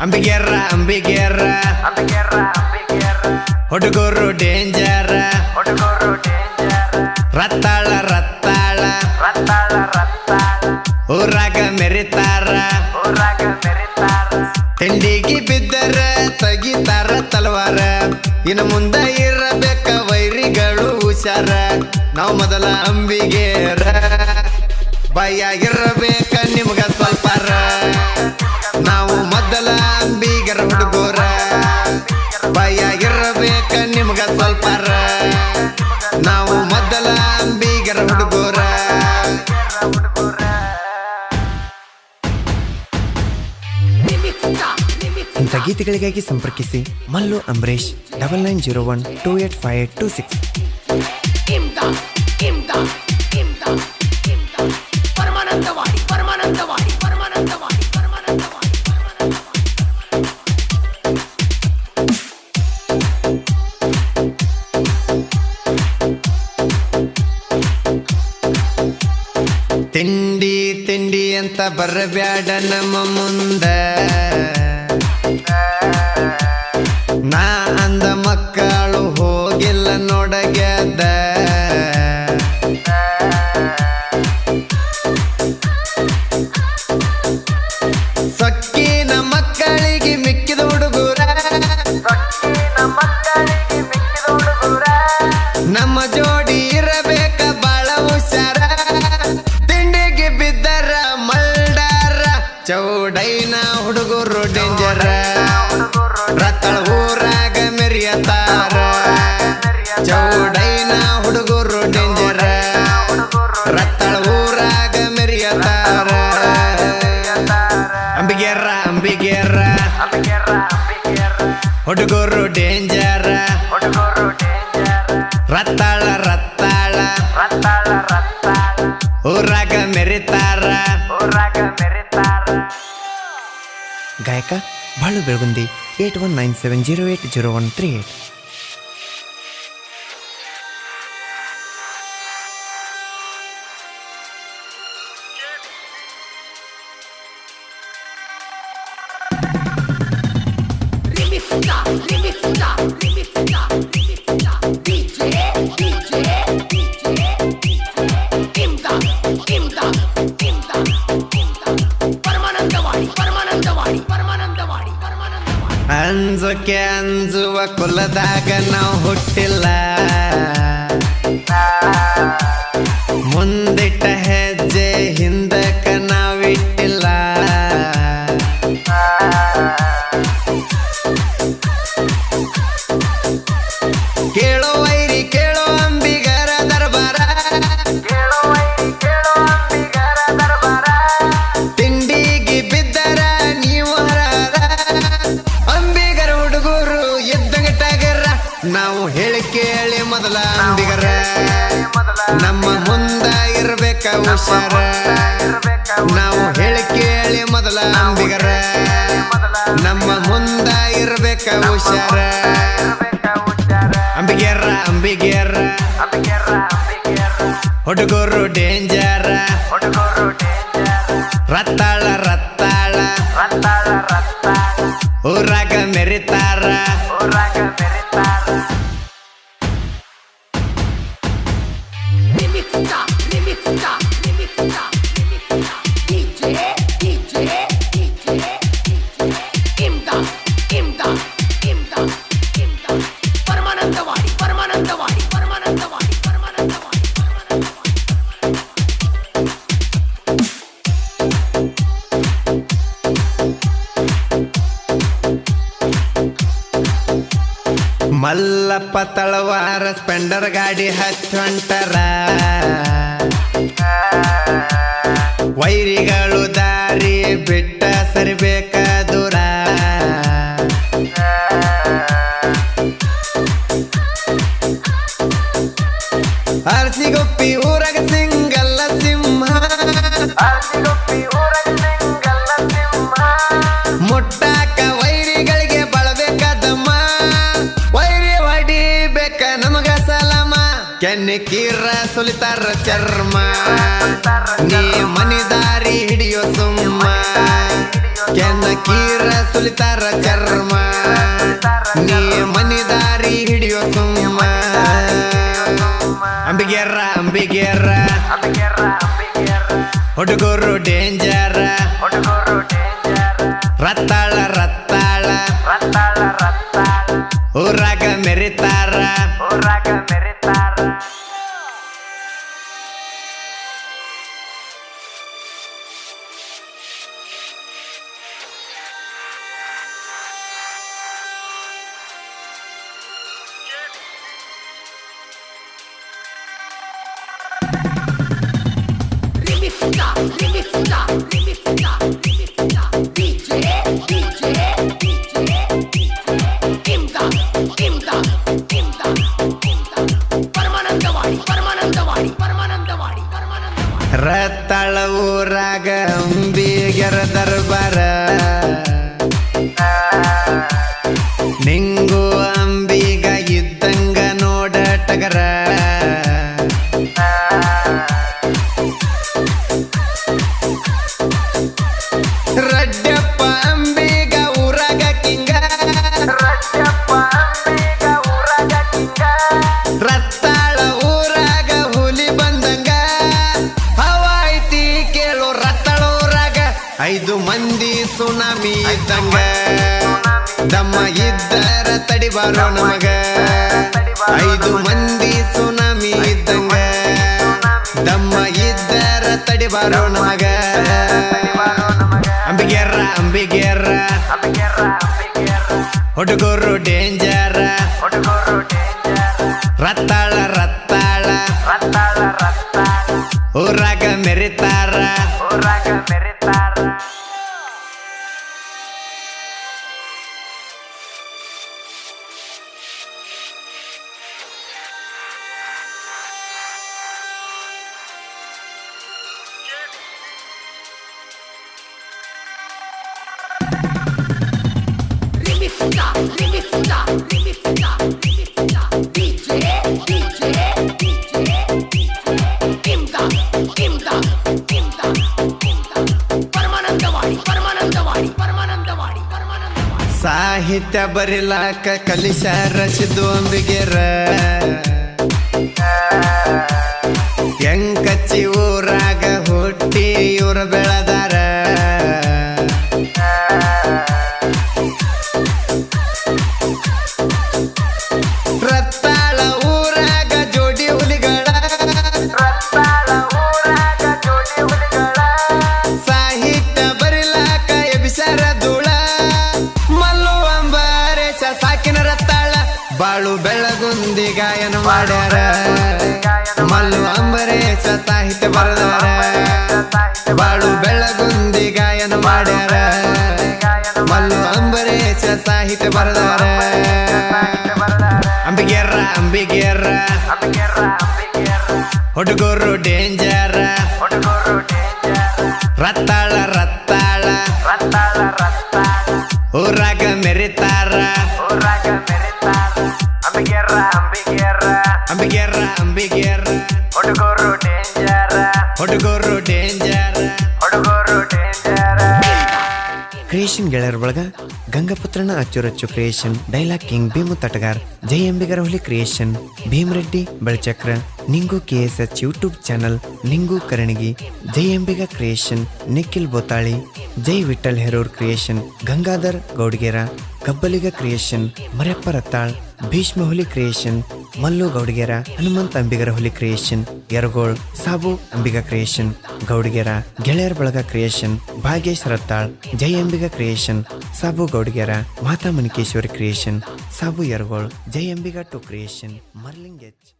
ಅಂಬಿಗೇರ ಅಂಬಿಗೇರ ಹುಡುಗರು ಡೇಂಜರ್ ರತ್ತಾಳ ರತ್ತಾಳ ಊರಾಗ ಮೆರಿತಾರ ತಿಂಡಿಗೆ ಬಿದ್ದರ ತೆಗಿತಾರ ತಲವಾರ ಇನ್ನು ಮುಂದೆ ಇರಬೇಕ ವೈರಿಗಳು ಹುಷಾರ ನಾವು ಮೊದಲ ಅಂಬಿಗೇರ ಬಾಯಾಗಿರಬೇಕ ನಿಮ್ಗ ಸ್ವಲ್ಪಾರ ನಾವು ಮೊದಲ ಅಂಬಿಗರ ಹುಡುಗರ ಬಾಯಾಗಿರಬೇಕ ನಿಮ್ಗ ಸ್ವಲ್ಪಾರ ನಾವು ಮೊದಲ ಅಂಬಿಗರ ಹುಡುಗರ ಇಂಥ ಗೀತೆಗಳಿಗಾಗಿ ಸಂಪರ್ಕಿಸಿ ಮಲ್ಲು ಅಂಬರೀಶ್ 9901285826. ತಿಂಡಿ ತಿಂಡಿ ಅಂತ ಬರಬ್ಯಾಡ ನಮ್ಮ ಮುಂದ ನಾ ಅಂದ ಮಕ್ಕಳು ಹೋಗಿಲ್ಲ ನೋಡಗ್ಯಾದ ಸೊಕ್ಕಿನ ಮಕ್ಕಳಿಗೆ ಮಿಕ್ಕಿದ ಹುಡುಗರ ನಮ್ಮ ಜೋಡಿ ಇರಬೇಕ ಬಾಳ ಹುಷಾರ ತಿಂಡಿಗೆ ಬಿದ್ದರ ಮಲ್ಡಾರ ಚೌಡೈನ ಹುಡುಗರು ಡೇಂಜರ ರತ್ತಳ ಊರಾಗ ಮೆರಿಯತಾರ ಚೌಡೈನ ಹುಡುಗರು ಡೇಂಜರ ರತ್ತಳ ಊರಾಗ ಮೆರಿಯತಾರ ಅಂಬಿಗೇರ ಅಂಬಿಗೇರ ಹುಡುಗರು ಡೇಂಜರ ರತ್ತಾಳ ರತ್ತಾಳ ಊರಾಗ ಮೆರಿತಾರ ಗಾಯಕ ಬಾಳು ಬೆಳಗುಂದಿ 8197080138. ಅಂಜೋಕೆ ಅಂಜುವ ಕುಲದಾಗ ನಾವು ಹುಟ್ಟಿಲ್ಲ ಮುಂದಿಟ್ಟ ಹೆಜ್ಜೆ ಹಿಂದಕ್ಕ ನಾವಿಟ್ಟಿಲ್ಲ ಕೇಳೋ ವೈರಿ ಕೇಳೋ ಅಂಬಿಗರ ದರ್ಬಾರ ತಿಂಡಿಗೆ ಬಿದ್ದರ ನೀವು ಹರಾರ ಅಂಬಿಗರ ಹುಡುಗರು ಎದ್ದಂಗ ಟಗರ ನಾವು ಹೇಳಿ ಕೇಳಿ ಮೊದಲ ಅಂಬಿಗರ ನಮ್ಮ ಮುಂದ ಇರ್ಬೇಕ ಹುಷಾರ ನಾವು ಹೇಳಿ ಕೇಳಿ ಮೊದಲ ಅಂಬಿಗರ ನಮ್ಮ ಮುಂದ ಇರ್ಬೇಕ ಹುಷಾರ ಅಂಬಿಗೇರ ಅಂಬಿಗೇರ ಹುಡುಗರು ಡೇಂಜರ ರತ್ತಾಳ ರತ್ತಾಳ ಊರಾಗ ಮೆರಿತಾರ ಮಲ್ಲಪ್ಪ ತಳವಾರ ಸ್ಪೆಂಡರ್ ಗಾಡಿ ಹಚ್ಚೊಂಟರ ವೈರಿಗಳು ದಾರಿ ಬಿಟ್ಟ ಸರಿಬೇಕ ದೂರ ಅರಸಿಗೊಪ್ಪಿ ಊರಾಗ ಸಿಂಗಲ್ಲ ಸಿಂಹ ಮುಟ್ಟಾಕ ವೈರಿಗಳಿಗೆ ಬಳಬೇಕದಮ್ಮ ವೈರಿ ಹೊಡಿಬೇಕ ನಮಗ ಸಲಾಮ ಕೆನ್ನೆ ಕೀರ ಸುಲಿತಾರ ಚರ್ಮ ನೀ ಮನಿ ದಾರಿ ಹಿಡಿಯೋ ಸುಮ್ಮ ಕೆನ್ನಕೀರ ಸುಲಿತಾರ ಚರ್ಮ ನೀ ಮನಿದಾರಿ ಹಿಡಿಯೋ ಸುಮ್ಮ ಅಂಬಿಗೇರ ಹುಡುಗರು ಡೇಂಜರ್ ರತ್ತಾಳ ಊರಾಗ ಮೆರಿತಾರ ರತ್ತಾಳ ಊರಾಗ ಅಂಬಿಗರ ದರ್ಬಾರ ನಿಂಗು ಅಂಬಿಗ ಇದ್ದಂಗ ನೋಡ ಟಗರ ರಡ್ಡಪ್ಪ ಅಂಬಿಗ ಊರಾಗ ಕಿಂಗ ರತ್ತಾಳ ಊರಾಗ ಹುಲಿ ಬಂದಂಗ ಹವಾಯ್ತಿ ಕೇಳು ರತ್ತಾಳ ಊರಾಗ 5 ಮಂದಿ ಸುನಾಮಿ ಇದ್ದಂಗ ದಮ್ಮ ಇದ್ದರ ತಡಿಬಾರೋ ನಮಗ 5 ಮಂದಿ ಸುನಾಮಿ ಇದ್ದಂಗ ದಮ್ಮ ಇದ್ದರ ತಡಿಬಾರೋ ನಮಗ ಅಂಬಿಗೇರ ಹುಡುಗರು ಡೇಂಜರ್ ರತ್ತಾಳ ಊರಾಗ ಮೆರಿತಾರ ಸಾಹಿತ್ಯ ಬರಿಲಾಕ ಕಲಿಸ್ಯಾರ ಸಿದ್ದು ಅಂಬಿಗೇರ ಎಂಕಚ್ಚಿ ಊರಾಗ ಹುಟ್ಟಿ ಇವ್ರ ಬೆಳದಾರ ರತ್ತಾಳ ಊರಾಗ ಜೋಡಿ ಹುಲಿಗಳ ಸಾಹಿತ್ಯ ಬರಿಲಾಕ ಎಬಿಸರ ಧೂಳ ಮಲ್ಲು ಅಂಬರೇಶ ಸಾಕಿನ ರತ್ತಾಳ ಬಾಳು ಬೆಳಗುಂದಿ ಗಾಯನ ಮಾಡ್ಯಾರ ಮಲ್ಲು ಅಂಬರೇಶ ಸಾಹಿತ್ಯ ಬರದಾರ ಬಾಳು ಬೆಳಗುಂದಿ ಗಾಯನ ಮಾಡ್ಯಾರ ಮಲ್ಲು ಅಂಬರೇಶ ಸಾಹಿತ್ಯ ಬರದಾರ ಅಂಬಿಗೇರ ಹುಡುಗರು ಡೇಂಜರ್ ರತ್ತಾಳ ಊರಾಗ ಮೆರಿತಾರ ಅಂಬಿಗೇರ ಹುಡುಗರು ಡೇಂಜರ್ ಕ್ರಿಯೇಷನ್ ಗೆಳೆಯರ ಬಳಗ ಗಂಗಪುತ್ರನ ಅಚ್ಚುರಚ್ಚು creation dialogue king Bhimu Tatagar ಜೈ ಅಂಬಿಗರ ಹುಲಿ creation Bhimareddy Belachakra Ningu KSH YouTube channel Ningu Karanagi ಜೈ ಅಂಬಿಗ ಕ್ರಿಯೇಷನ್ ನಿಖಿಲ್ ಬೋತಾಳಿ ಜೈ ವಿಠಲ್ ಹೆರೂರ್ ಕ್ರಿಯೇಷನ್ ಗಂಗಾಧರ್ ಗೌಡ್ಗೇರ ಕಬ್ಬಲಿಗ ಕ್ರಿಯೇಷನ್ ಮರೆಯಪ್ಪ ರತ್ತಾಳ್ ಭೀಷ್ಮ ಹುಲಿ ಕ್ರಿಯೇಷನ್ ಮಲ್ಲು ಗೌಡ್ಗೇರ ಹನುಮಂತ್ ಅಂಬಿಗರ ಹುಲಿ ಕ್ರಿಯೇಷನ್ ಯರಗೋಳ್ ಸಾಬು ಅಂಬಿಗ ಕ್ರಿಯೇಷನ್ ಗೌಡ್ಗೇರ ಗೆಳೆಯರ ಬಳಗ ಕ್ರಿಯೇಷನ್ ಭಾಗ್ಯೇಶ್ ರತ್ತಾಳ್ ಜೈ ಅಂಬಿಗ ಕ್ರಿಯೇಷನ್ ಸಾಬು ಗೌಡ್ಗೇರ ಮಾತಾ ಮನಿಕೇಶ್ವರಿ ಕ್ರಿಯೇಷನ್ ಸಾಬು ಯರಗೋಳ್ ಜೈ Ambiga to creation Marling H